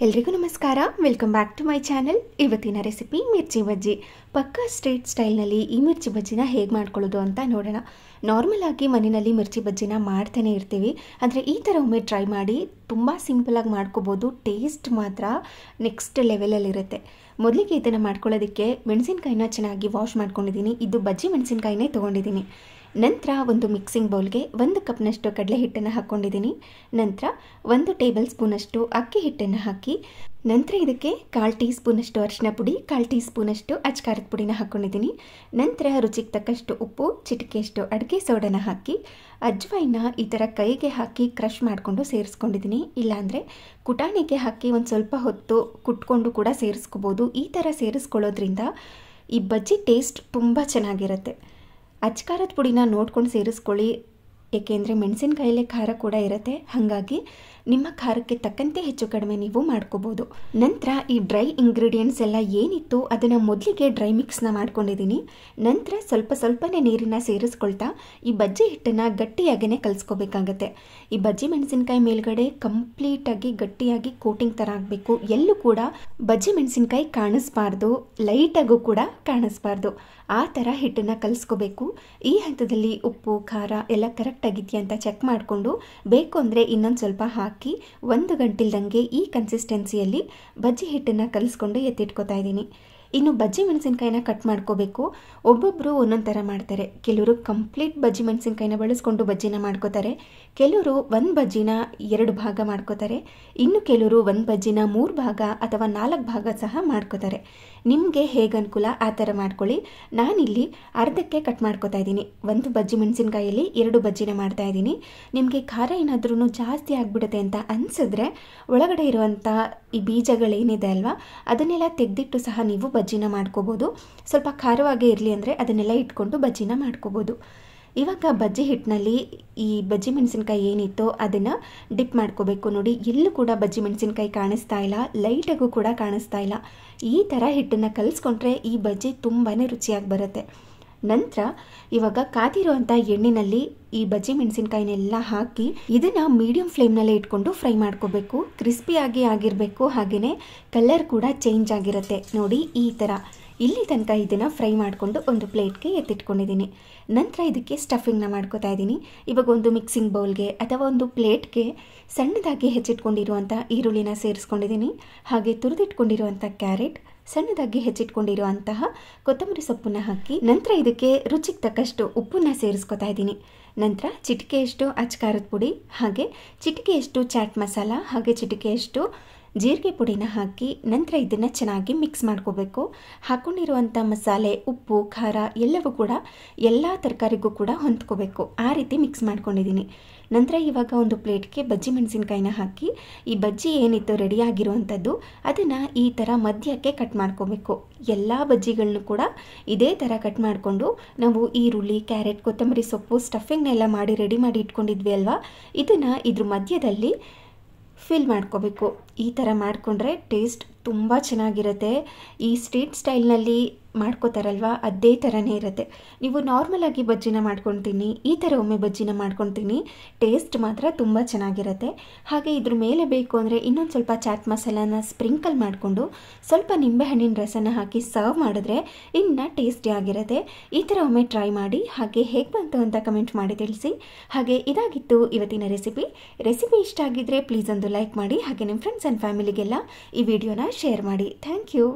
ಎಲ್ರಿಗೂ ನಮಸ್ಕಾರ, welcome back to my channel. ಇವತ್ತಿನ ರೆಸಿಪಿ ಮಿರ್ಚಿ ಬಜ್ಜಿ. ಪಕ್ಕಾ ಸ್ಟ್ರೀಟ್ ಸ್ಟೈಲ್ನಲ್ಲಿ ಈ ಮಿರ್ಚಿ ಬಜ್ಜಿನ ಹೇಗೆ ಮಾಡ್ಕೊಳ್ಳೋದು ಅಂತ ನೋಡೋಣ. ನಾರ್ಮಲ್ ಆಗಿ ಮನೆಯಲ್ಲಿ ಮಿರ್ಚಿ ಬಜ್ಜಿನ ಮಾಡ್ತಾನೆ ಇರ್ತೀವಿ, ಆದರೆ ಈ ಥರ ಒಮ್ಮೆ ಟ್ರೈ ಮಾಡಿ. ತುಂಬ ಸಿಂಪಲಾಗಿ ಮಾಡ್ಕೋಬೋದು. ಟೇಸ್ಟ್ ಮಾತ್ರ ನೆಕ್ಸ್ಟ್ ಲೆವೆಲಲ್ಲಿರುತ್ತೆ. ಮೊದಲಿಗೆ ಇದನ್ನು ಮಾಡ್ಕೊಳ್ಳೋದಕ್ಕೆ ಮೆಣಸಿನ್ಕಾಯಿನ ಚೆನ್ನಾಗಿ ವಾಶ್ ಮಾಡ್ಕೊಂಡಿದ್ದೀನಿ. ಇದು ಬಜ್ಜಿ ಮೆಣಸಿನ್ಕಾಯಿನೇ ತೊಗೊಂಡಿದ್ದೀನಿ. ನಂತರ ಒಂದು ಮಿಕ್ಸಿಂಗ್ ಬೌಲ್ಗೆ 1 ಕಪ್ನಷ್ಟು ಕಡಲೆ ಹಿಟ್ಟನ್ನು ಹಾಕ್ಕೊಂಡಿದ್ದೀನಿ. ನಂತರ 1 ಟೇಬಲ್ ಸ್ಪೂನಷ್ಟು ಅಕ್ಕಿ ಹಿಟ್ಟನ್ನು ಹಾಕಿ, ನಂತರ ಇದಕ್ಕೆ 1/4 ಟೀ ಸ್ಪೂನಷ್ಟು ಅರಿಶಿನ ಪುಡಿ, 1/4 ಟೀ ಸ್ಪೂನಷ್ಟು ಅಚ್ಕಾರದ ಪುಡಿನ ಹಾಕ್ಕೊಂಡಿದ್ದೀನಿ. ನಂತರ ರುಚಿಗೆ ತಕ್ಕಷ್ಟು ಉಪ್ಪು, ಚಿಟಿಕೆಯಷ್ಟು ಅಡುಗೆ ಸೋಡನ ಹಾಕಿ, ಅಜ್ವೈನ ಈ ಥರ ಕೈಗೆ ಹಾಕಿ ಕ್ರಷ್ ಮಾಡಿಕೊಂಡು ಸೇರಿಸ್ಕೊಂಡಿದ್ದೀನಿ. ಇಲ್ಲಾಂದರೆ ಕುಟಾಣಿಗೆ ಹಾಕಿ ಒಂದು ಸ್ವಲ್ಪ ಹೊತ್ತು ಕುಟ್ಕೊಂಡು ಕೂಡ ಸೇರಿಸ್ಕೋಬೋದು. ಈ ಥರ ಸೇರಿಸ್ಕೊಳ್ಳೋದ್ರಿಂದ ಈ ಬಜ್ಜಿ ಟೇಸ್ಟ್ ತುಂಬ ಚೆನ್ನಾಗಿರುತ್ತೆ. ಅಚ್ಕಾರದ ಪುಡಿನ ನೋಡ್ಕೊಂಡು ಸೇರಿಸ್ಕೊಳ್ಳಿ, ಏಕೆಂದರೆ ಮೆಣಸಿನಕಾಯಲ್ಲೇ ಖಾರ ಕೂಡ ಇರುತ್ತೆ. ಹಾಗಾಗಿ ನಿಮ್ಮ ಖಾರಕ್ಕೆ ತಕ್ಕಂತೆ ಹೆಚ್ಚು ಕಡಿಮೆ ನೀವು ಮಾಡ್ಕೋಬೋದು. ನಂತರ ಈ ಡ್ರೈ ಇಂಗ್ರೀಡಿಯೆಂಟ್ಸ್ ಎಲ್ಲ ಏನಿತ್ತು ಅದನ್ನು ಮೊದಲಿಗೆ ಡ್ರೈ ಮಿಕ್ಸ್ನ ಮಾಡ್ಕೊಂಡಿದ್ದೀನಿ. ನಂತರ ಸ್ವಲ್ಪನೇ ನೀರನ್ನು ಸೇರಿಸ್ಕೊಳ್ತಾ ಈ ಬಜ್ಜಿ ಹಿಟ್ಟನ್ನು ಗಟ್ಟಿಯಾಗೇ ಕಲಿಸ್ಕೋಬೇಕಾಗತ್ತೆ. ಈ ಬಜ್ಜಿ ಮೆಣಸಿನಕಾಯಿ ಮೇಲ್ಗಡೆ ಕಂಪ್ಲೀಟಾಗಿ ಗಟ್ಟಿಯಾಗಿ ಕೋಟಿಂಗ್ ಥರ ಆಗಬೇಕು. ಎಲ್ಲೂ ಕೂಡ ಬಜ್ಜಿ ಮೆಣಸಿನಕಾಯಿ ಕಾಣಿಸ್ಬಾರ್ದು, ಲೈಟಾಗೂ ಕೂಡ ಕಾಣಿಸ್ಬಾರ್ದು. ಆ ಥರ ಹಿಟ್ಟನ್ನು ಕಲಿಸ್ಕೋಬೇಕು. ಈ ಹಂತದಲ್ಲಿ ಉಪ್ಪು ಖಾರ ಎಲ್ಲ ಕರೆಕ್ಟ್ ಆಗಿದೆಯಾ ಅಂತ ಚೆಕ್ ಮಾಡಿಕೊಂಡು ಬೇಕು ಅಂದರೆ ಇನ್ನೊಂದು ಸ್ವಲ್ಪ ಹಾಕಿ 1 ಗಂಟೆಲ್ದಂಗೆ ಈ ಕನ್ಸಿಸ್ಟೆನ್ಸಿಯಲ್ಲಿ ಬಜ್ಜಿ ಹಿಟ್ಟನ್ನು ಕಲಿಸ್ಕೊಂಡು ಎತ್ತಿಟ್ಕೋತಾ ಇದ್ದೀನಿ. ಇನ್ನು ಬಜ್ಜಿ ಮೆಣಸಿನ್ಕಾಯಿನ ಕಟ್ ಮಾಡ್ಕೋಬೇಕು. ಒಬ್ಬೊಬ್ಬರು ಒಂದೊಂದು ಥರ ಮಾಡ್ತಾರೆ. ಕೆಲವರು ಕಂಪ್ಲೀಟ್ ಬಜ್ಜಿ ಮೆಣಸಿನ್ಕಾಯಿನ ಬಳಸ್ಕೊಂಡು ಬಜ್ಜಿನ ಮಾಡ್ಕೋತಾರೆ. ಕೆಲವರು 1 ಬಜ್ಜಿನ 2 ಭಾಗ ಮಾಡ್ಕೋತಾರೆ. ಇನ್ನು ಕೆಲವರು 1 ಬಜ್ಜಿನ 3 ಭಾಗ ಅಥವಾ 4 ಭಾಗ ಸಹ ಮಾಡ್ಕೋತಾರೆ. ನಿಮಗೆ ಹೇಗೆ ಅನುಕೂಲ ಆ ಥರ ಮಾಡ್ಕೊಳ್ಳಿ. ನಾನಿಲ್ಲಿ ಅರ್ಧಕ್ಕೆ ಕಟ್ ಮಾಡ್ಕೋತಾ ಇದ್ದೀನಿ. 1 ಬಜ್ಜಿ ಮೆಣಸಿನ್ಕಾಯಲ್ಲಿ 2 ಬಜ್ಜಿನ ಮಾಡ್ತಾ ಇದ್ದೀನಿ. ನಿಮಗೆ ಖಾರ ಏನಾದ್ರೂ ಜಾಸ್ತಿ ಆಗಿಬಿಡುತ್ತೆ ಅಂತ ಅನಿಸಿದ್ರೆ ಒಳಗಡೆ ಇರುವಂಥ ಈ ಬೀಜಗಳೇನಿದೆ ಅಲ್ವಾ, ಅದನ್ನೆಲ್ಲ ತೆಗೆದಿಟ್ಟು ಸಹ ನೀವು ಬಜ್ಜಿನ ಮಾಡ್ಕೋಬೋದು. ಸ್ವಲ್ಪ ಖಾರವಾಗೇ ಇರಲಿ ಅಂದರೆ ಅದನ್ನೆಲ್ಲ ಇಟ್ಕೊಂಡು ಬಜ್ಜಿನ ಮಾಡ್ಕೋಬೋದು. ಇವಾಗ ಬಜ್ಜಿ ಹಿಟ್ಟಿನಲ್ಲಿ ಈ ಬಜ್ಜಿ ಮೆಣಸಿನ್ಕಾಯಿ ಏನಿತ್ತೋ ಅದನ್ನು ಡಿಪ್ ಮಾಡ್ಕೋಬೇಕು. ನೋಡಿ, ಎಲ್ಲೂ ಕೂಡ ಬಜ್ಜಿ ಮೆಣಸಿನ್ಕಾಯಿ ಕಾಣಿಸ್ತಾ ಇಲ್ಲ, ಲೈಟಾಗೂ ಕೂಡ ಕಾಣಿಸ್ತಾ ಇಲ್ಲ. ಈ ಥರ ಹಿಟ್ಟನ್ನು ಕಲಿಸ್ಕೊಂಡ್ರೆ ಈ ಬಜ್ಜಿ ತುಂಬಾ ರುಚಿಯಾಗಿ ಬರುತ್ತೆ. ನಂತರ ಇವಾಗ ಕಾದಿರುವಂಥ ಎಣ್ಣೆಯಲ್ಲಿ ಈ ಬಜ್ಜಿ ಮೆಣಸಿನ್ಕಾಯಿನೆಲ್ಲ ಹಾಕಿ ಇದನ್ನು ಮೀಡಿಯಂ ಫ್ಲೇಮ್ನಲ್ಲೇ ಇಟ್ಕೊಂಡು ಫ್ರೈ ಮಾಡ್ಕೋಬೇಕು. ಕ್ರಿಸ್ಪಿಯಾಗಿ ಆಗಿರಬೇಕು, ಹಾಗೆಯೇ ಕಲರ್ ಕೂಡ ಚೇಂಜ್ ಆಗಿರುತ್ತೆ. ನೋಡಿ, ಈ ಥರ ಇಲ್ಲಿ ತನಕ ಇದನ್ನು ಫ್ರೈ ಮಾಡಿಕೊಂಡು ಒಂದು ಪ್ಲೇಟ್ಗೆ ಎತ್ತಿಟ್ಕೊಂಡಿದ್ದೀನಿ. ನಂತರ ಇದಕ್ಕೆ ಸ್ಟಫಿಂಗ್ನ ಮಾಡ್ಕೋತಾ ಇದ್ದೀನಿ. ಇವಾಗ ಒಂದು ಮಿಕ್ಸಿಂಗ್ ಬೌಲ್ಗೆ ಅಥವಾ ಒಂದು ಪ್ಲೇಟ್ಗೆ ಸಣ್ಣದಾಗಿ ಹೆಚ್ಚಿಟ್ಕೊಂಡಿರುವಂಥ ಈರುಳ್ಳಿನ ಸೇರಿಸ್ಕೊಂಡಿದ್ದೀನಿ. ಹಾಗೆ ತುರಿದಿಟ್ಕೊಂಡಿರುವಂಥ ಕ್ಯಾರೆಟ್, ಸಣ್ಣದಾಗಿ ಹೆಚ್ಚಿಟ್ಕೊಂಡಿರುವಂತಹ ಕೊತ್ತಂಬರಿ ಸೊಪ್ಪನ್ನು ಹಾಕಿ, ನಂತರ ಇದಕ್ಕೆ ರುಚಿಗೆ ತಕ್ಕಷ್ಟು ಉಪ್ಪನ್ನು ಸೇರಿಸ್ಕೊತಾ ಇದ್ದೀನಿ. ನಂತರ ಚಿಟಿಕೆಯಷ್ಟು ಅಚ್ಕಾರದ ಪುಡಿ, ಹಾಗೆ ಚಿಟಿಕೆಯಷ್ಟು ಚಾಟ್ ಮಸಾಲ, ಹಾಗೆ ಚಿಟಿಕೆಯಷ್ಟು ಜೀರಿಗೆ ಪುಡಿನ ಹಾಕಿ ನಂತರ ಇದನ್ನು ಚೆನ್ನಾಗಿ ಮಿಕ್ಸ್ ಮಾಡ್ಕೋಬೇಕು. ಹಾಕ್ಕೊಂಡಿರುವಂಥ ಮಸಾಲೆ, ಉಪ್ಪು, ಖಾರ ಎಲ್ಲವೂ ಕೂಡ ಎಲ್ಲ ತರಕಾರಿಗೂ ಕೂಡ ಹೊಂದ್ಕೋಬೇಕು. ಆ ರೀತಿ ಮಿಕ್ಸ್ ಮಾಡ್ಕೊಂಡಿದ್ದೀನಿ. ನಂತರ ಇವಾಗ ಒಂದು ಪ್ಲೇಟ್ಗೆ ಬಜ್ಜಿ ಮೆಣಸಿನ್ಕಾಯಿನ ಹಾಕಿ ಈ ಬಜ್ಜಿ ಏನಿತ್ತು ರೆಡಿ ಆಗಿರುವಂಥದ್ದು ಅದನ್ನು ಈ ಥರ ಮಧ್ಯಕ್ಕೆ ಕಟ್ ಮಾಡ್ಕೋಬೇಕು. ಎಲ್ಲ ಬಜ್ಜಿಗಳನ್ನೂ ಕೂಡ ಇದೇ ಥರ ಕಟ್ ಮಾಡಿಕೊಂಡು ನಾವು ಈರುಳ್ಳಿ, ಕ್ಯಾರೆಟ್, ಕೊತ್ತಂಬರಿ ಸೊಪ್ಪು, ಸ್ಟಫಿಂಗ್ನೆಲ್ಲ ಮಾಡಿ ರೆಡಿ ಮಾಡಿ ಇಟ್ಕೊಂಡಿದ್ವಿ ಅಲ್ವಾ, ಇದನ್ನು ಇದ್ರ ಮಧ್ಯದಲ್ಲಿ ಫಿಲ್ ಮಾಡ್ಕೋಬೇಕು. ಈ ಥರ ಮಾಡಿಕೊಂಡ್ರೆ ಟೇಸ್ಟ್ ತುಂಬ ಚೆನ್ನಾಗಿರುತ್ತೆ. ಈ ಸ್ಟ್ರೀಟ್ ಸ್ಟೈಲ್ನಲ್ಲಿ ಮಾಡ್ಕೋತಾರಲ್ವ, ಅದೇ ಥರನೇ ಇರುತ್ತೆ. ನೀವು ನಾರ್ಮಲಾಗಿ ಬಜ್ಜಿನ ಮಾಡ್ಕೊತೀನಿ, ಈ ಥರ ಒಮ್ಮೆ ಬಜ್ಜಿನ ಮಾಡ್ಕೊತೀನಿ, ಟೇಸ್ಟ್ ಮಾತ್ರ ತುಂಬ ಚೆನ್ನಾಗಿರುತ್ತೆ. ಹಾಗೆ ಇದ್ರ ಮೇಲೆ ಬೇಕು ಅಂದರೆ ಇನ್ನೊಂದು ಸ್ವಲ್ಪ ಚಾಟ್ ಮಸಾಲಾನ ಸ್ಪ್ರಿಂಕಲ್ ಮಾಡಿಕೊಂಡು ಸ್ವಲ್ಪ ನಿಂಬೆಹಣ್ಣಿನ ರಸನ ಹಾಕಿ ಸರ್ವ್ ಮಾಡಿದ್ರೆ ಇನ್ನೂ ಟೇಸ್ಟಿಯಾಗಿರುತ್ತೆ. ಈ ಥರ ಒಮ್ಮೆ ಟ್ರೈ ಮಾಡಿ. ಹಾಗೆ ಹೇಗೆ ಬಂತು ಅಂತ ಕಮೆಂಟ್ ಮಾಡಿ ತಿಳಿಸಿ. ಹಾಗೆ ಇದಾಗಿತ್ತು ಇವತ್ತಿನ ರೆಸಿಪಿ ಇಷ್ಟ ಆಗಿದ್ದರೆ ಪ್ಲೀಸ್ ಒಂದು ಲೈಕ್ ಮಾಡಿ. ಹಾಗೆ ನಿಮ್ಮ ಫ್ರೆಂಡ್ಸ್ ಆ್ಯಂಡ್ ಫ್ಯಾಮಿಲಿಗೆಲ್ಲ ಈ ವಿಡಿಯೋನ ಶೇರ್ ಮಾಡಿ. Thank you.